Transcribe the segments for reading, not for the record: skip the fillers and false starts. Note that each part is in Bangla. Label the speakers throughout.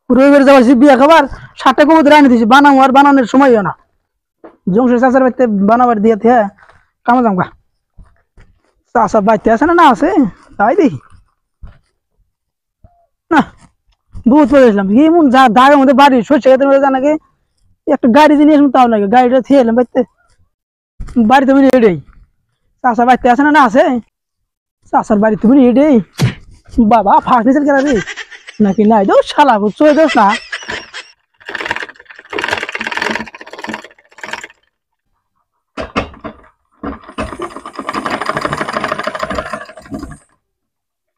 Speaker 1: রবিবার যাওয়ার বিয়া খাবার 7টা কবুতর আনি দিছি, বানাবো আর বানানোর সময়ও না। জংশের চাচার বাড়িতে বানাবার দিয়ে হ্যাঁ কামে যামগা। চাচা বাড়িতে আছে না আছে তাই দেখি না। বহুত পড়েছিলাম এমন যা দাগের মধ্যে বাড়ি সরষে খেতের মধ্যে জানাকে একটা গাড়ি জিনিস তাও নাকি গাড়িটা থিয়ে এলাম বাড়িতে তুমি এটাই। চাচা বাড়িতে আছে না আছে চাচার বাড়ি তুমি এটাই। বাবা ফার্স্ট নিচের গেলা রে নাকি নাই দোষ শালা চলে দোষ না।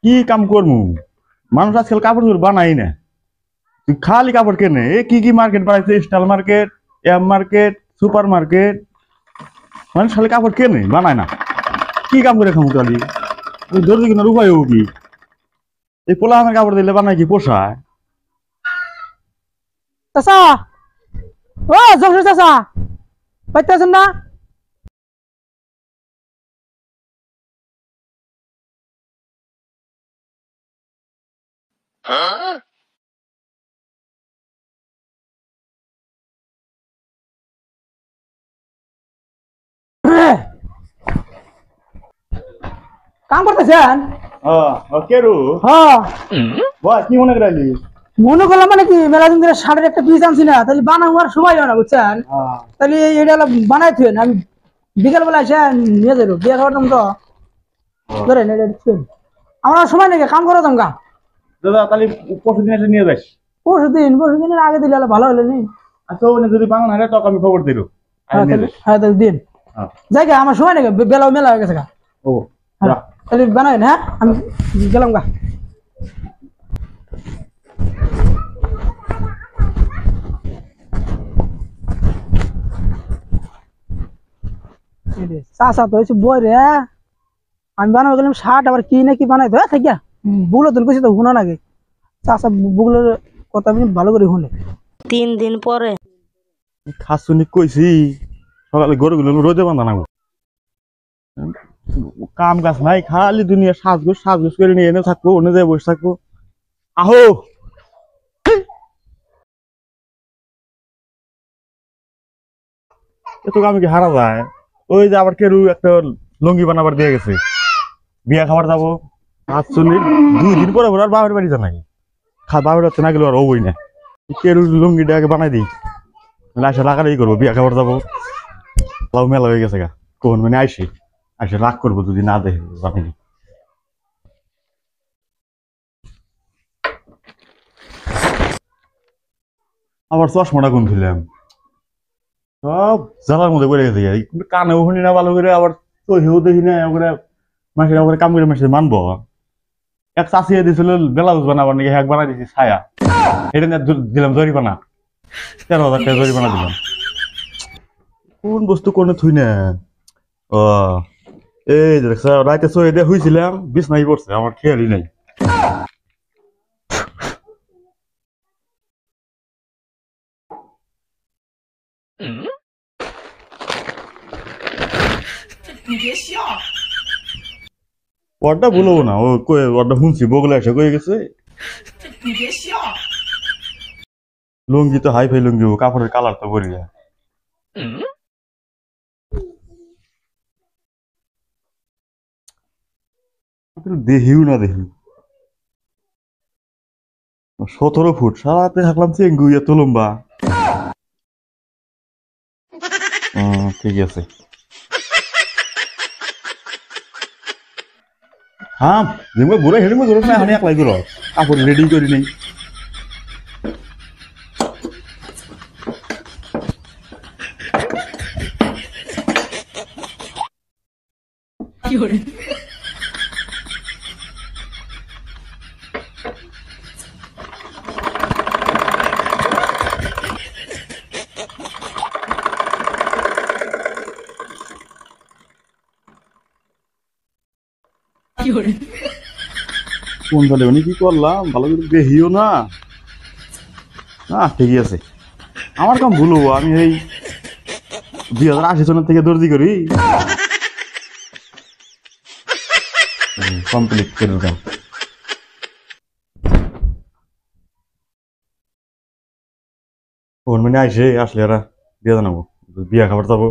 Speaker 2: কি কাম করমু? মানুষ আজকাল কাপড় চোপড় বানাই না, তুই খালি কাপড় কেনে। এ কি কি মার্কেট বানাইছে, style market, M market, super market. মানুষ খালি কাপড় কেনে বানায় না। কি কাম করে খামু খালি? দর্জি কেনার উপায় কি? এই পোলা আমার কাপড় দিলে বানায় কি পোষায়?
Speaker 1: চাচা ও জংশের চাচা বাড়িতে আছেন না? কাম করতেছেন?
Speaker 2: কেরু
Speaker 1: হ্যাঁ
Speaker 2: বল, কি মনে করালি?
Speaker 1: মনে করলাম মানে কি মেলা দিন ধরে শার্টের একটা পিস আনছি না, তাহলে বানাবার সময় হয় না বুঝছেন। তাহলে এটা বানাই থুয়েন, আমি বিকেল বেলা এসে নিয়ে যাবো বিয়ে খাবার তো ধরেন এটা থুয়েন। আমার আর সময় নাকি কাম করা জমকা।
Speaker 2: দাদা তাহলে পরশু দিন এসে নিয়ে যাস।
Speaker 1: পরশু দিনের আগে দিলে ভালো হলো নি।
Speaker 2: আচ্ছা ওখানে যদি বানানো হয় তোকে আমি খবর দিল।
Speaker 1: হ্যাঁ তাহলে দিন যাই আমার সময় নাকি বেলাও মেলা হয়ে গেছে গা।
Speaker 2: ও
Speaker 1: তাহলে বানাবেন হ্যাঁ আমি গেলাম গা। চাষা তো হয়েছে বই রে, আমি বানাবো গেলাম শার্ট আবার কি না কি বানাই তো থাকিয়া বুলো তো কিছু তো শুনা নাকি। চাষা বুগুলোর কথা আমি ভালো করে শুনে।
Speaker 3: 3 দিন পরে
Speaker 2: খাসুনি কইছি সকালে গরুগুলো রোদে বান্ধা নাগো। কাম কাজ নাই, খালি দুনিয়া সাজগোজ সাজগোজ করে নিয়ে এনে থাকবো, অন্য জায়গায় বসে থাকবো। আহো এত কামে কি হারা যায়? ওই যে আবার কেরু একটা লুঙ্গি বানাবার দিয়ে গেছে, বিয়া খাবার যাবো। খাসুনি 2 দিন পরে আর বাবার বাড়ি যা নাকি বাবার বাড়িতে না গেলে আর হবই না। কেরু লুঙ্গিটা আগে বানাই দিই, লাইসা লাগাই করবো, বিয়া খাবার যাবো। লাউ মেলা হয়ে গেছে গা, কোন মানে আইসে রাগ করবো যদি না দেখে জানি। আবার চশমাটা কোন ছিলাম, সব জ্বালার মধ্যে পড়ে গেছে। কানেও শুনি না ভালো করে, আবার চোখেও দেখি না। মাসের আবার কাম করে মাসে মানবো। এক চাষিয়ে দিয়েছিল ব্লাউজ বানাবার নাকি, এক বানাই দিয়েছি ছায়া, এটা নিয়ে দিলাম জরিমানা, 13,000 টাকা জরিমানা দিলাম। কোন বস্তু কোনে থুই না। ও এই যে রাইতে চয়ে দিয়ে হয়েছিলাম, বিছনাই পড়ছে, আমার খেয়ালই নাই। ওরটা বলবো না, ও ওরটা শুনছি বগলে এসে কয়ে গেছে। লুঙ্গি তো হাই ফাই লুঙ্গি, কাপড়ের কালার তো বলি দেহিও না দেখি। 17 ফুট সারাতে থাকলাম চেঙ্গু এত লম্বা। ঠিক আছে হ্যাঁ, যেমন ঘুরে হেঁটে ঘুরে না হানি একলাই ঘুরো, কাপড় রেডি করি নেই। কোন সালে উনি কি করলাম, ভালো করে দেখিও না। ঠিকই আছে, আমার কাম ভুল হবো। আমি এই 2080 সনের থেকে দর্জি করি, কমপ্লিট করে দাও। ফোন মানে আইসে আসলে এরা দিয়ে জানাবো বিয়া খাবার যাবো।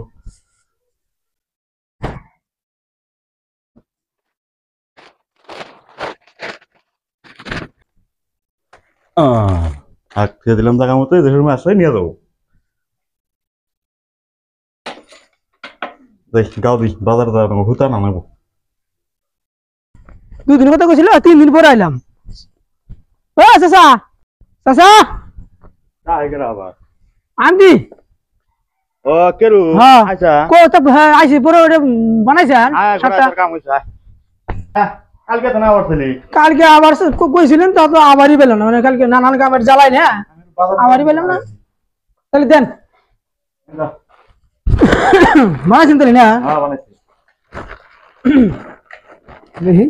Speaker 2: থাক দিয়ে দিলাম জায়গা মতো দেশের সময় আসলে নিয়ে যাবো। দেখ গাও দিই বাজার যাবো হুতা না নেবো।
Speaker 1: 2 দিন কথা কইছিল 3 দিন পরে আইলাম। ও চাচা চাচা
Speaker 2: আবার
Speaker 1: আন্টি
Speaker 2: ও কেরু
Speaker 1: হ্যাঁ
Speaker 2: আচ্ছা
Speaker 1: কো তো আইছি পরে ওটা বানাইছেন সাতটা
Speaker 2: কাম হইছে কালকে তো না আবার ছিলি
Speaker 1: কালকে আবার কইছিলেন তো তো আবারই পেলাম না মানে কালকে নানান কামের জ্বালাই না আবারই পেলাম না তাহলে দেন বানাইছেন তাহলে না
Speaker 2: হ্যাঁ বানাইছি
Speaker 1: দেখি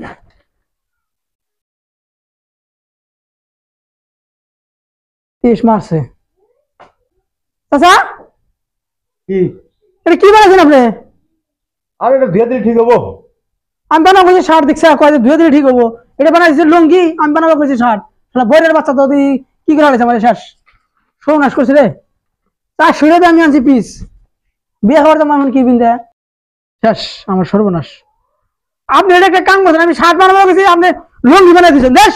Speaker 1: তেইশ মার্চে চাচা
Speaker 2: কি
Speaker 1: এটা কি বানাইছেন আপনি
Speaker 2: আর এটা দিয়ে দিলে ঠিক হবো।
Speaker 1: আমি বানাবো যে শার্ট দেখছি কয় ধুয়ে দিলে ঠিক হবো এটা বানাইছে লুঙ্গি আমি বানাবো কইছি শার্ট বইয়ের বাচ্চা তো কি করে হয়েছে আমার শেষ সর্বনাশ করছে রে তার শুনে আমি আনছি পিস বিয়ে হওয়ার তো আমার কি বিন্দা শেষ আমার সর্বনাশ আপনি এটা একটা কাম করছেন আমি শার্ট বানাবো গেছি আপনি লুঙ্গি বানাই দিয়েছেন দেশ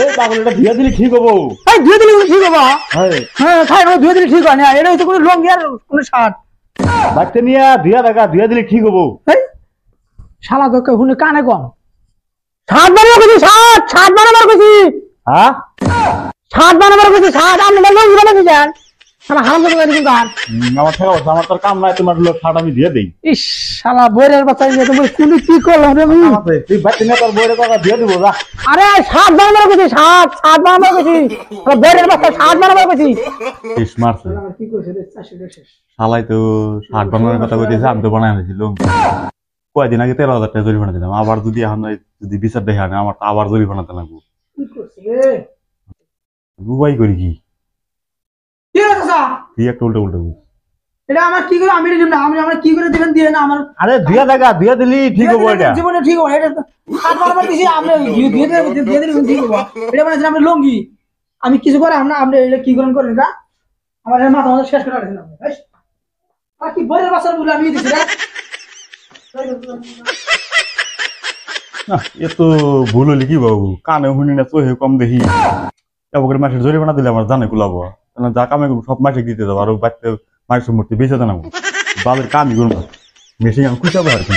Speaker 2: এই পাগল এটা দিয়ে দিলে ঠিক হবো।
Speaker 1: এই ধুয়ে দিলে ঠিক হবো
Speaker 2: হ্যাঁ
Speaker 1: হ্যাঁ খাই ধুয়ে দিলে ঠিক হয় না এটা হচ্ছে কোনো লুঙ্গি আর কোনো শার্ট
Speaker 2: বাচ্চা নিয়ে দিয়া দেখা দিয়ে দিলে ঠিক হবো।
Speaker 1: এই শালা তো শুনে কানে কম শার্ট বানাবো গেছি শার্ট বানাবার গেছি
Speaker 2: হ্যাঁ
Speaker 1: শার্ট বানাবার গেছি শার্ট আপনি লুঙ্গি বানাই দিয়েছেন শালা হারাম করে দিয়েছেন কার
Speaker 2: আমার ঠেকা বলছে আমার তোর কাম নাই তোমার লোক ছাড় আমি দিয়ে দিই।
Speaker 1: ইস শালা বইয়ের বাচ্চা নিয়ে তুমি কোন কি করলাম রে আমি
Speaker 2: তুই বাচ্চা নিয়ে তোর বইয়ের কথা দিয়ে দিব যা।
Speaker 1: আরে শার্ট বানাবার গেছি শার্ট বানাবার গেছি বইয়ের বাচ্চা শার্ট বানাবার গেছি
Speaker 2: ইস মারছে
Speaker 1: কি কইছে রে চাষি শেষ
Speaker 2: শালাই তো শার্ট বানানোর কথা কইতেছে আমি তো বানাই নিয়েছি লুঙ্গি কয়দিন আগে 13,000 টাকা জরিমানা দিলাম আবার যদি এখন যদি বিচার দেখে আনে আমার তো আবার জরিমানা দিতে লাগবো।
Speaker 1: কি করছে রে
Speaker 2: দুবাই করি কি
Speaker 1: কি রে চাচা
Speaker 2: তুই একটা উল্টো উল্টো বল।
Speaker 1: এটা আমার কি করে আমি দিলাম না আমি আমার কি করে দিবেন দিয়ে না আমার
Speaker 2: আরে দিয়া দেখা দিয়ে দিলি ঠিক হবো এটা।
Speaker 1: জীবনে ঠিক হবে এটা শার্ট বানাবার গেছি আপনি দিয়ে দিলেন ঠিক হবে এটা মানে আপনি লুঙ্গি আমি কিছু করে আমরা আপনি এটা কি করেন করেন না আমার মাথা মাথা শেষ করে রাখছেন আপনি আর কি বইয়ের বাচ্চার বলে আমি দিছি রে
Speaker 2: এ তো ভুল হলি কি বাবু কানে শুনি না চোখে কম দেখি এবার মাসের জরিমানা দিলে আমার জানে কুলাবো যা কামে সব মাসে দিতে যাবো আর বাচ্চা মাসের মূর্তি বেঁচে জানাবো বালের কামই করবো মেশিন আমি খুঁজাবো আর কি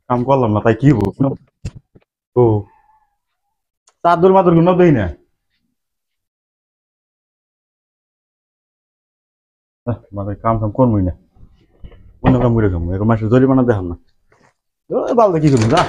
Speaker 2: কাম করলাম না তাই কি হবো ও চাদর মাদর গুলো দেই না মানে কাম টাম করবোই না অন্য কাম করে খাবো এখন মাসের জরিমানা দেখাম না বালটা কি করবো যা